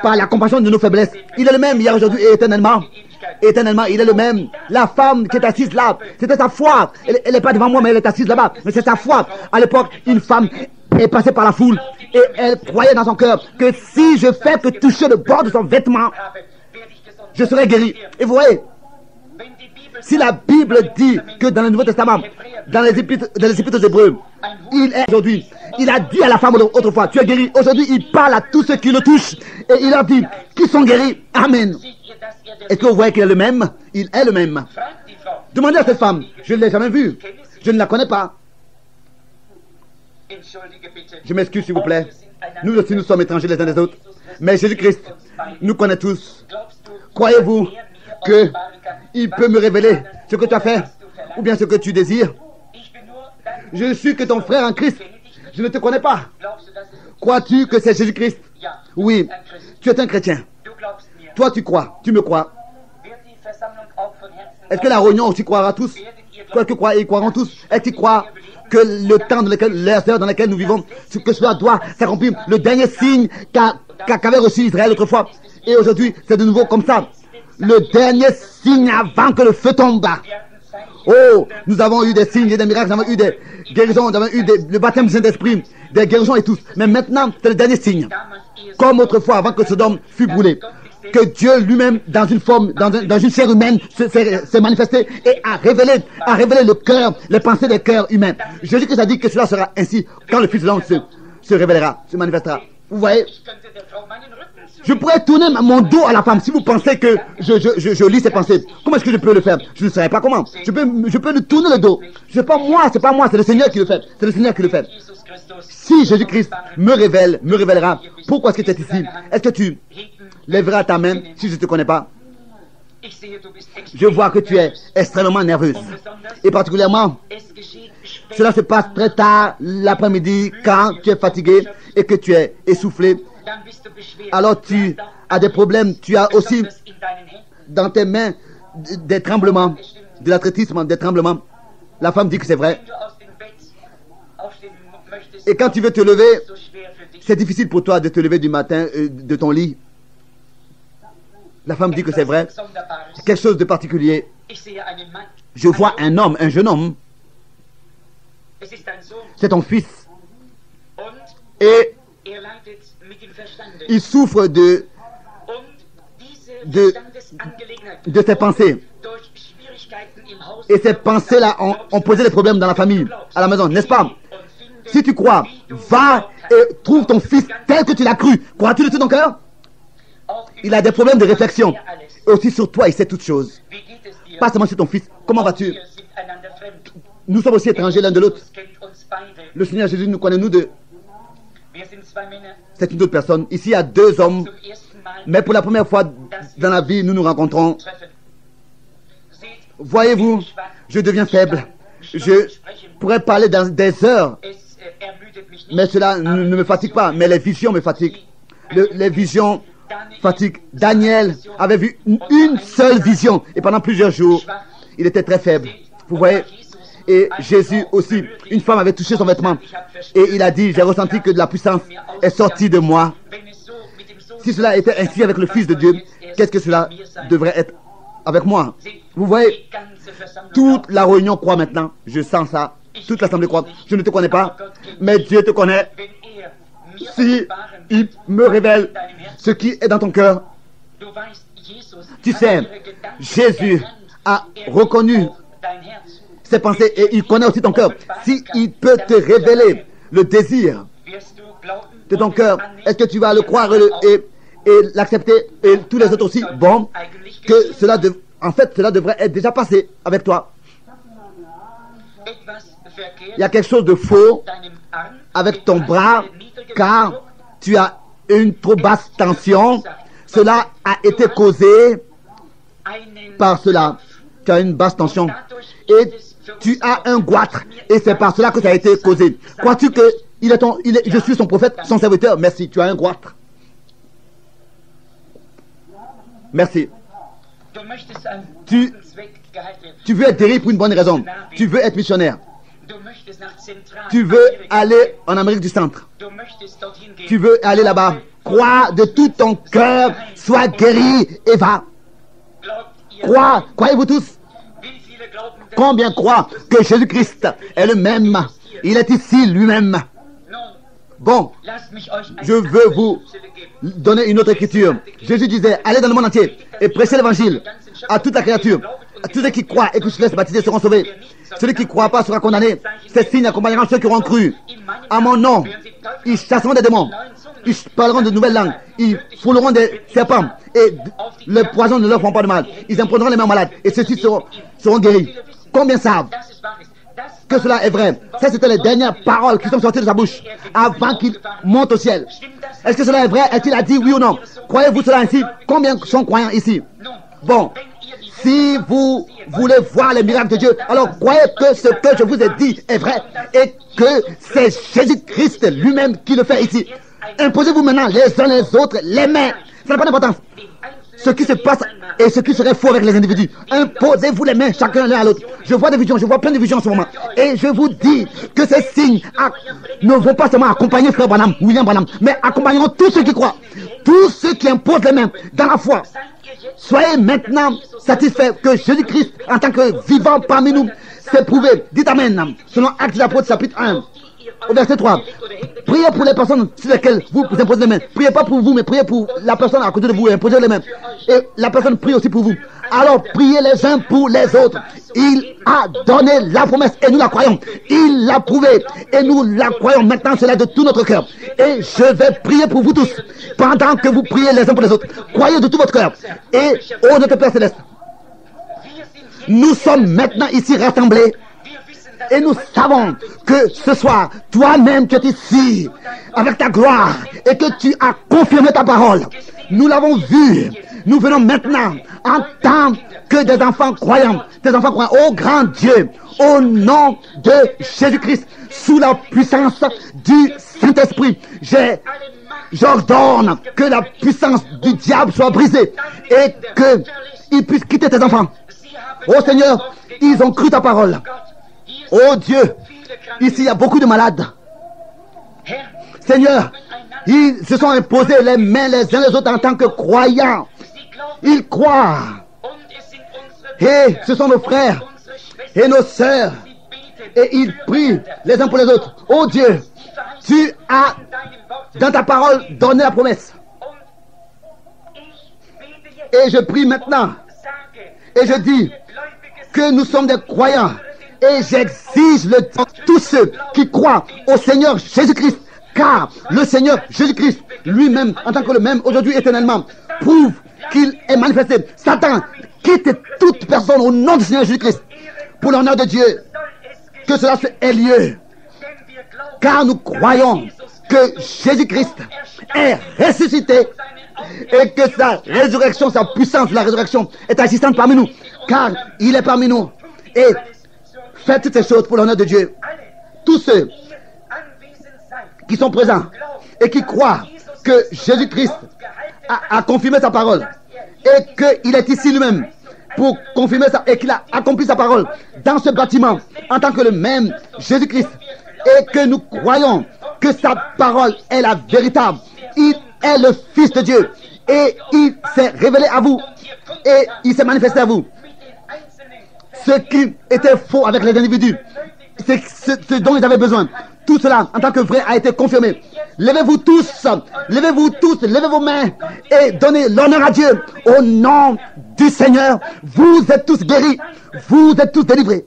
la compassion de nos faiblesses? Il est le même hier, aujourd'hui et éternellement. Éternellement, il est le même. La femme qui est assise là, c'était sa foi. Elle n'est pas devant moi, mais elle est assise là-bas. Mais c'est sa foi. À l'époque, une femme est passée par la foule et elle croyait dans son cœur que si je fais que toucher le bord de son vêtement, je serai guéri. Et vous voyez, si la Bible dit que dans le Nouveau Testament, dans les épîtres aux Hébreux, il est aujourd'hui, il a dit à la femme autrefois, tu es guéri. Aujourd'hui, il parle à tous ceux qui le touchent et il leur dit, qui sont guéris. Amen. Est-ce que vous voyez qu'il est le même? Il est le même. Demandez à cette femme, je ne l'ai jamais vue. Je ne la connais pas. Je m'excuse s'il vous plaît. Nous aussi nous sommes étrangers les uns des autres. Mais Jésus-Christ nous connaît tous. Croyez-vous qu'il peut me révéler ce que tu as fait ou bien ce que tu désires? Je ne suis que ton frère en Christ. Je ne te connais pas. Crois-tu que c'est Jésus-Christ? Oui, tu es un chrétien. Toi tu crois, tu me crois. Est-ce que la réunion aussi croira tous? Toi tu crois, ils croiront tous. Est-ce qu'ils croient que le temps dans lequel, les heures dans lesquelles nous vivons, que cela doit s'accomplir? Le dernier signe qu'avait reçu Israël autrefois. Et aujourd'hui, c'est de nouveau comme ça. Le dernier signe avant que le feu tombe. Oh, nous avons eu des signes et des miracles, nous avons eu des guérisons, nous avons eu le baptême du Saint-Esprit, des guérisons et tout. Mais maintenant, c'est le dernier signe. Comme autrefois, avant que Sodome fût brûlé. que Dieu lui-même, dans une forme, dans une chair humaine, s'est manifesté et a révélé le cœur, les pensées des cœurs humains. Jésus-Christ a dit que cela sera ainsi quand le Fils de l'homme se révélera, se manifestera. Vous voyez, je pourrais tourner mon dos à la femme si vous pensez que je lis ses pensées. Comment est-ce que je peux le faire? Je ne saurais pas comment. Je peux lui tourner le dos. C'est pas moi, c'est le Seigneur qui le fait. C'est le Seigneur qui le fait. Si Jésus-Christ me révélera, pourquoi est-ce que tu es ici? Est-ce que tu lèveras ta main si je ne te connais pas? Je vois que tu es extrêmement nerveuse. Et particulièrement, cela se passe très tard l'après-midi quand tu es fatigué et que tu es essoufflé. Alors tu as des problèmes. Tu as aussi dans tes mains des tremblements, de l'athlétisme, des tremblements. La femme dit que c'est vrai. Et quand tu veux te lever, c'est difficile pour toi de te lever du matin de ton lit. La femme dit que c'est vrai. Quelque chose de particulier. Je vois un homme, un jeune homme. C'est ton fils. Et il souffre de ses pensées. Et ces pensées-là ont posé des problèmes dans la famille, à la maison, n'est-ce pas? Si tu crois, va et trouve ton fils tel que tu l'as cru. Crois-tu de tout ton cœur? Il a des problèmes de réflexion. Et aussi sur toi, il sait toutes choses. Pas seulement sur ton fils. Comment vas-tu? Nous sommes aussi étrangers l'un de l'autre. Le Seigneur Jésus nous connaît, nous deux. C'est une autre personne. Ici, il y a deux hommes. Mais pour la première fois dans la vie, nous nous rencontrons. Voyez-vous, je deviens faible. Je pourrais parler dans des heures. Mais cela ne me fatigue pas. Mais les visions me fatiguent. Les visions fatiguent. Daniel avait vu une seule vision. Et pendant plusieurs jours, il était très faible. Vous voyez? Et Jésus aussi, une femme avait touché son vêtement. Et il a dit, j'ai ressenti que de la puissance est sortie de moi. Si cela était ainsi avec le Fils de Dieu, qu'est-ce que cela devrait être avec moi? Vous voyez, toute la réunion croit maintenant. Je sens ça. Toute l'assemblée croit. Je ne te connais pas, mais Dieu te connaît. Si il me révèle ce qui est dans ton cœur, tu sais, Jésus a reconnu ses pensées et il connaît aussi ton cœur. Si il peut te révéler le désir de ton cœur, est-ce que tu vas le croire et l'accepter? Et tous les autres aussi, bon, que cela cela devrait être déjà passé avec toi. Il y a quelque chose de faux avec ton bras, car tu as une trop basse tension. Cela a été causé par cela. Tu as une basse tension. Et tu as un goitre. Et c'est par cela que ça a été causé. Crois-tu que je suis son prophète, son serviteur? Merci, tu as un goitre. Merci. Tu veux être guéri pour une bonne raison. Tu veux être missionnaire. Tu veux aller en Amérique du Centre. Tu veux aller là-bas. Crois de tout ton cœur, sois guéri et va. Croyez-vous tous? Combien croient que Jésus-Christ est le même? Il est ici lui-même. Bon, je veux vous donner une autre écriture. Jésus disait, allez dans le monde entier et prêchez l'évangile à toute la créature. À tous ceux qui croient et qui se laissent baptiser seront sauvés. Celui qui ne croit pas sera condamné. Ces signes accompagneront ceux qui auront cru. À mon nom, ils chasseront des démons. Ils parleront de nouvelles langues. Ils fouleront des serpents. Et le poison ne leur fera pas de mal. Ils imposeront les mains malades. Et ceux-ci seront guéris. Combien savent que cela est vrai? Ça, c'était les dernières paroles qui sont sorties de sa bouche avant qu'il monte au ciel. Est-ce que cela est vrai? Est-il a dit oui ou non? Croyez-vous cela ainsi? Combien sont croyants ici? Bon, si vous voulez voir les miracles de Dieu, alors croyez que ce que je vous ai dit est vrai et que c'est Jésus-Christ lui-même qui le fait ici. Imposez-vous maintenant les uns les autres les mains. Ça n'a pas d'importance. Ce qui se passe et ce qui serait faux avec les individus. Imposez-vous les mains chacun l'un à l'autre. Je vois des visions, je vois plein de visions en ce moment. Et je vous dis que ces signes ne vont pas seulement accompagner Frère Branham, William Branham, mais accompagneront tous ceux qui croient. Tous ceux qui imposent les mains dans la foi. Soyez maintenant satisfaits que Jésus-Christ, en tant que vivant parmi nous, s'est prouvé. Dites Amen. Selon Actes des Apôtres, chapitre 1. au verset 3. Priez pour les personnes sur lesquelles vous imposez les mains. Priez pas pour vous, mais priez pour la personne à côté de vous et imposez les mains. Et la personne prie aussi pour vous. Alors priez les uns pour les autres. Il a donné la promesse et nous la croyons. Il l'a prouvé et nous la croyons maintenant, cela de tout notre cœur. Et je vais prier pour vous tous pendant que vous priez les uns pour les autres. Croyez de tout votre cœur. Et ô notre Père Céleste, nous sommes maintenant ici rassemblés. Et nous savons que ce soir, toi-même tu es ici avec ta gloire et que tu as confirmé ta parole. Nous l'avons vu. Nous venons maintenant en tant que des enfants croyants, ô grand Dieu, au nom de Jésus-Christ, sous la puissance du Saint-Esprit. J'ordonne que la puissance du diable soit brisée et qu'il puisse quitter tes enfants. Ô Seigneur, ils ont cru ta parole. Oh Dieu, ici il y a beaucoup de malades. Seigneur, ils se sont imposés les mains les uns les autres en tant que croyants. Ils croient. Et ce sont nos frères et nos sœurs. Et ils prient les uns pour les autres. Oh Dieu, tu as dans ta parole donné la promesse. Et je prie maintenant. Et je dis que nous sommes des croyants. Et j'exige tous ceux qui croient au Seigneur Jésus-Christ, car le Seigneur Jésus-Christ lui-même, en tant que le même aujourd'hui éternellement, prouve qu'il est manifesté. Satan, quitte toute personne au nom du Seigneur Jésus-Christ, pour l'honneur de Dieu, que cela ait lieu. Car nous croyons que Jésus-Christ est ressuscité et que sa résurrection, sa puissance de la résurrection est agissante parmi nous, car il est parmi nous. Et faites toutes ces choses pour l'honneur de Dieu. Tous ceux qui sont présents et qui croient que Jésus-Christ a confirmé sa parole et qu'il est ici lui-même pour confirmer ça et qu'il a accompli sa parole dans ce bâtiment en tant que le même Jésus-Christ et que nous croyons que sa parole est la véritable. Il est le Fils de Dieu et il s'est révélé à vous et il s'est manifesté à vous. Ce qui était faux avec les individus, c'est ce dont ils avaient besoin. Tout cela, en tant que vrai, a été confirmé. Levez-vous tous, levez vos mains et donnez l'honneur à Dieu. Au nom du Seigneur, vous êtes tous guéris, vous êtes tous délivrés.